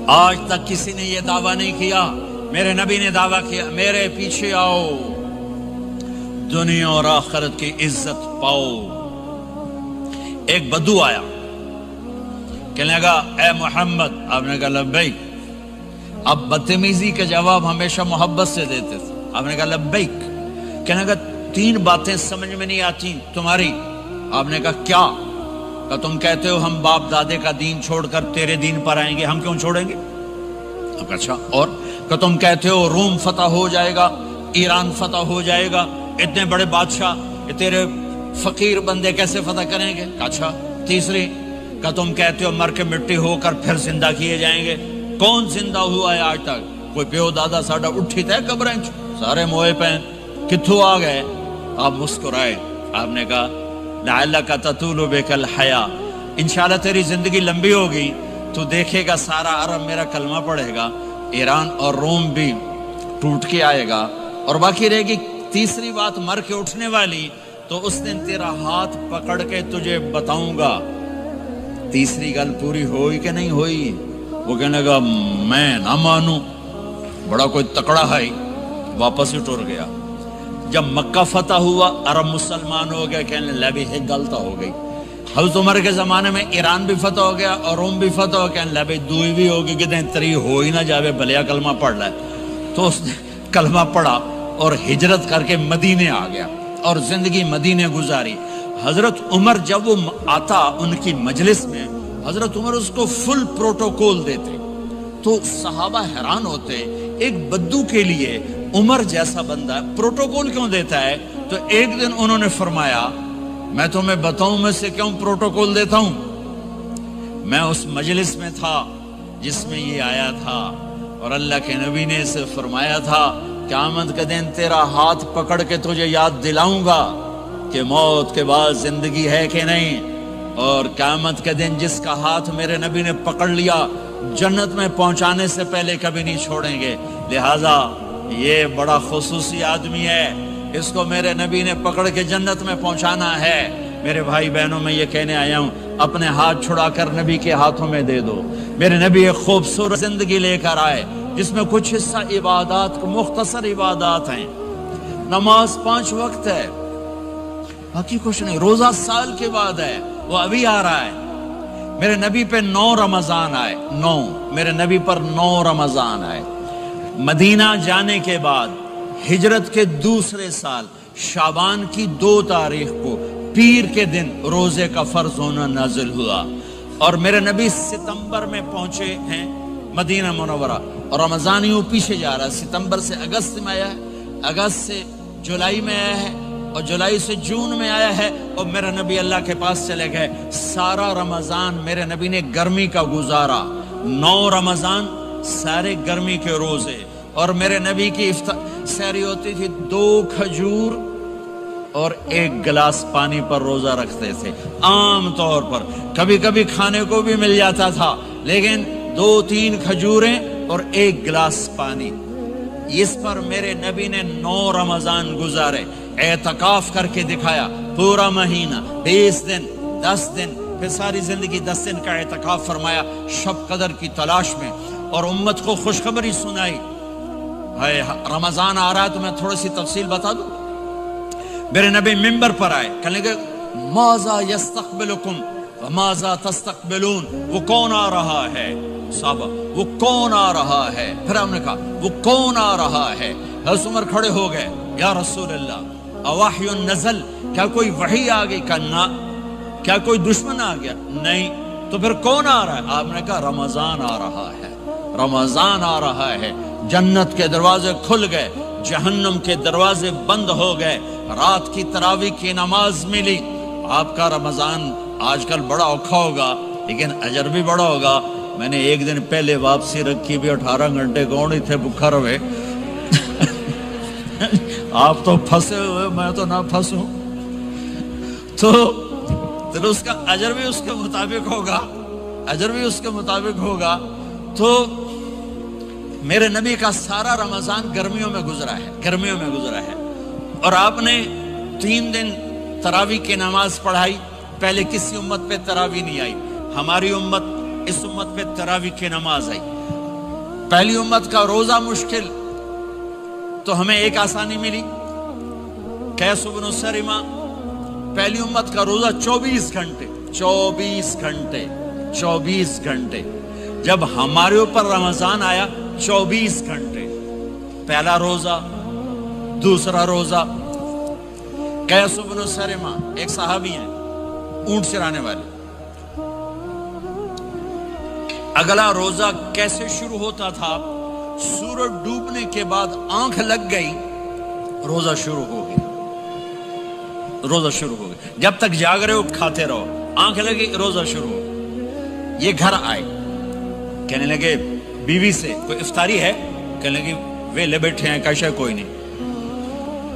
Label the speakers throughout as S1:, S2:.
S1: آج تک کسی نے یہ دعویٰ نہیں کیا، میرے نبی نے دعویٰ کیا میرے پیچھے آؤ، دنیا اور آخرت کی عزت پاؤ۔ ایک بدو آیا، کہنے لگا اے محمد، آپ نے کہا لبیک۔ اب بدتمیزی کا جواب ہمیشہ محبت سے دیتے تھے، آپ نے کہا لبیک۔ کہنے لگا 3 باتیں سمجھ میں نہیں آتی تمہاری۔ آپ نے کہا کیا؟ کہ تم کہتے ہو ہم باپ دادے کا دین چھوڑ کر تیرے دین پر آئیں گے، ہم کیوں چھوڑیں گے؟ آپ کہا اچھا، اور؟ کہ تم کہتے ہو روم فتح ہو جائے گا، ایران فتح ہو جائے گا، اتنے بڑے بادشاہ یہ تیرے فقیر بندے کیسے فتح کریں گے؟ کہا اچھا، تیسری کہ تم کہتے ہو مر کے مٹی ہو کر پھر زندہ کیے جائیں گے، کون زندہ ہوا ہے آج تک؟ کوئی پیو دادا ساڈا اٹھی تے قبریں سارے موئے پہ کتھوں آ گئے؟ آپ مسکرائے، آپ نے کہا لعلک تطول بک الحیا، انشاءاللہ تیری زندگی لمبی ہوگی تو دیکھے گا سارا عرب میرا کلمہ پڑھے گا، ایران اور روم بھی ٹوٹ کے آئے گا، اور باقی رہے گی تیسری بات مر کے اٹھنے والی، تو اس دن تیرا ہاتھ پکڑ کے تجھے بتاؤں گا۔ تیسری گل پوری ہوئی کہ نہیں ہوئی؟ وہ کہنے لگا میں نہ مانوں، بڑا کوئی تکڑا ہے، واپس ہی ٹر گیا۔ جب مکہ فتح ہوا، عرب مسلمان ہو گئے، کہنے لگے ایک غلطہ ہو گئی۔ حضرت عمر کے زمانے میں ایران بھی فتح ہو گیا اور روم بھی فتح ہو گیا، کہنے لگے دوئی بھی ہوگی کہ دیں تری ہو ہی نہ جاوے، بھلیا کلمہ پڑھ لائے۔ تو اس نے کلمہ پڑھا اور ہجرت کر کے مدینے آ گیا اور زندگی مدینے گزاری۔ حضرت عمر جب وہ آتا ان کی مجلس میں، حضرت عمر اس کو فل پروٹوکول دیتے، تو صحابہ حیران ہوتے، ایک بدو کے لیے عمر جیسا بندہ پروٹوکول کیوں دیتا ہے؟ تو ایک دن انہوں نے فرمایا میں تمہیں بتاؤں میں سے کیوں پروٹوکول دیتا ہوں؟ میں اس مجلس میں تھا جس میں یہ آیا تھا، اور اللہ کے نبی نے اسے فرمایا تھا قیامت کے دن تیرا ہاتھ پکڑ کے تجھے یاد دلاؤں گا کہ موت کے بعد زندگی ہے کہ نہیں، اور قیامت کے دن جس کا ہاتھ میرے نبی نے پکڑ لیا جنت میں پہنچانے سے پہلے کبھی نہیں چھوڑیں گے۔ لہٰذا یہ بڑا خصوصی آدمی ہے، اس کو میرے نبی نے پکڑ کے جنت میں پہنچانا ہے۔ میرے بھائی بہنوں میں یہ کہنے آیا ہوں، اپنے ہاتھ چھڑا کر نبی کے ہاتھوں میں دے دو۔ میرے نبی ایک خوبصورت زندگی لے کر آئے جس میں کچھ حصہ عبادات، مختصر عبادات ہیں، نماز 5 وقت ہے، باقی کچھ نہیں، روزہ سال کے بعد ہے، وہ ابھی آ رہا ہے۔ میرے نبی پہ 9 رمضان آئے، 9 میرے نبی پر 9 رمضان آئے۔ مدینہ جانے کے بعد ہجرت کے دوسرے سال شعبان کی 2 تاریخ کو پیر کے دن روزے کا فرض ہونا نازل ہوا، اور میرے نبی ستمبر میں پہنچے ہیں مدینہ منورہ، اور رمضان یوں پیچھے جا رہا ہے، ستمبر سے اگست میں آیا ہے، اگست سے جولائی میں آیا ہے، اور جولائی سے جون میں آیا ہے، اور میرے نبی اللہ کے پاس چلے گئے۔ سارا رمضان میرے نبی نے گرمی کا گزارا، 9 رمضان سارے گرمی کے روزے، اور میرے نبی کی سحری ہوتی تھی 2 کھجور اور 1 گلاس پانی پر روزہ رکھتے تھے عام طور پر، کبھی کبھی کھانے کو بھی مل جاتا تھا، لیکن 2-3 کھجوریں اور 1 گلاس پانی، اس پر میرے نبی نے 9 رمضان گزارے، اعتکاف کر کے دکھایا، پورا مہینہ 20 دن 10 دن، پھر ساری زندگی 10 دن کا اعتکاف فرمایا شب قدر کی تلاش میں، اور امت کو خوشخبری سنائی۔ رمضان آ رہا ہے تو میں تھوڑی سی تفصیل بتا دوں۔ میرے نبی منبر پر آئے، کہنے لگے ماذا یستقبلکم وماذا تستقبلون، وہ کون آ رہا ہے؟ صحابہ وہ کون آ رہا ہے؟ پھر ہم نے کہا وہ کون آ رہا ہے؟ حضرت عمر کھڑے ہو گئے، یا رسول اللہ اوحی نزل، کیا کوئی وحی آ گئی؟ کہا کیا کوئی دشمن آ گیا؟ نہیں۔ تو پھر کون آ رہا ہے؟ آپ نے کہا رمضان آ رہا ہے، رمضان آ رہا ہے۔ جنت کے دروازے کھل گئے، جہنم کے دروازے بند ہو گئے، رات کی تراویح کی نماز ملی۔ آپ کا رمضان آج کل بڑا اوکھا ہوگا لیکن اجر بھی بڑا ہوگا۔ میں نے ایک دن پہلے واپسی رکھی بھی، 18 گھنٹے کون ہی تھے بھوکا رہے آپ تو پھنسے ہوئے، میں تو نہ پھنسوں، تو پھر اس کا اجر بھی اس کے مطابق ہوگا، اجر بھی اس کے مطابق ہوگا۔ تو میرے نبی کا سارا رمضان گرمیوں میں گزرا ہے، گرمیوں میں گزرا ہے، اور آپ نے 3 دن تراویح کی نماز پڑھائی۔ پہلے کسی امت پہ تراویح نہیں آئی، ہماری امت، اس امت پہ تراویح کی نماز آئی۔ پہلی امت کا روزہ مشکل تو ہمیں ایک آسانی ملی، قیس بن سرمہ، پہلی امت کا روزہ 24 گھنٹے 24 گھنٹے 24 گھنٹے، جب ہمارے اوپر رمضان آیا 24 گھنٹے، پہلا روزہ، دوسرا روزہ۔ قیس بن سرمہ ایک صحابی ہیں، اونٹ چرانے والے۔ اگلا روزہ کیسے شروع ہوتا تھا؟ سورج ڈوبنے کے بعد آنکھ لگ گئی، روزہ شروع ہو گیا، روزہ شروع ہو گیا۔ جب تک جاگ رہے ہو کھاتے رہو، آنکھ لگی روزہ شروع ہو گیا۔ یہ گھر آئے، کہنے لگے بیوی سے کوئی افطاری ہے؟ کہنے لگے ویلے بیٹھے ہیں، کیسا کوئی نہیں۔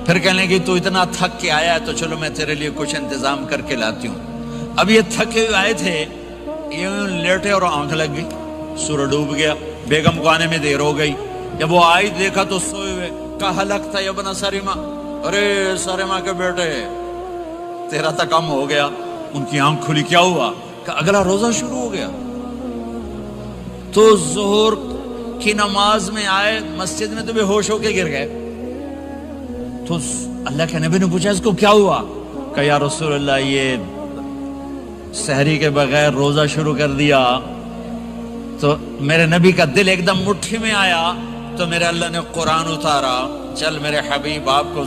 S1: پھر کہنے لگے تو اتنا تھک کے آیا ہے تو چلو میں تیرے لیے کچھ انتظام کر کے لاتی ہوں۔ اب یہ تھکے ہوئے آئے تھے، یہ لیٹے اور آنکھ لگ گئی، سورج ڈوب گیا، بیگم کو آنے میں دیر ہو گئی۔ جب وہ آئی دیکھا تو سوئے ہوئے، کہا لگتا ہے ابن سرمہ، ارے سرمہ کے بیٹے تیرا تو کم ہو گیا۔ ان کی آنکھ کھلی، کیا ہوا؟ کہ اگلا روزہ شروع ہو گیا۔ تو ظہر کی نماز میں آئے مسجد میں تو بے ہوش ہو کے گر گئے۔ تو اللہ کے نبی نے پوچھا اس کو کیا ہوا؟ کہ یا رسول اللہ یہ سحری کے بغیر روزہ شروع کر دیا۔ تو میرے نبی کا دل ایک دم مٹھی میں آیا، تو میرے اللہ نے قرآن اتارا، چل میرے حبیب آپ کو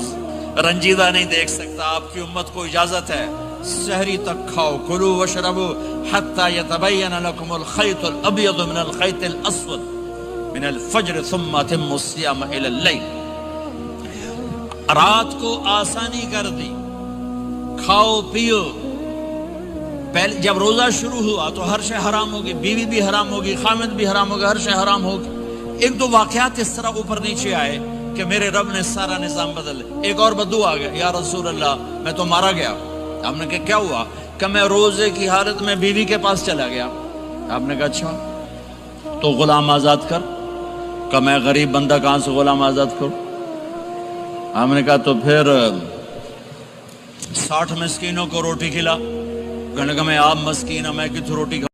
S1: رنجیدہ نہیں دیکھ سکتا، آپ کی امت کو اجازت ہے، سحری تک کھاؤ، کلو وشربو حتی یتبین لکم الخیط الابیض من الخیط الاسود من الفجر ثم اتموا الصیام الی اللیل۔ رات کو آسانی کر دی، کھاؤ پیو۔ پہلے جب روزہ شروع ہوا تو ہر شے حرام ہوگی، بیوی بھی حرام ہوگی، خامد بھی حرام ہوگا، ہر شے حرام ہوگی۔ ایک دو واقعات اس طرح اوپر نیچے آئے کہ میرے رب نے سارا نظام بدل۔ ایک اور بدو آ گیا، یا رسول اللہ میں تو مارا گیا۔ آپ نے کہا کیا ہوا؟ کہ میں روزے کی حالت میں بیوی کے پاس چلا گیا۔ آپ نے کہا اچھا تو غلام آزاد کر۔ کہ میں غریب بندہ کہاں سے غلام آزاد کروں؟ آپ نے کہا تو پھر 60 مسکینوں کو روٹی کھلا۔ کہنے لگا میں آپ مسکین ہوں، میں کتوں روٹی کھا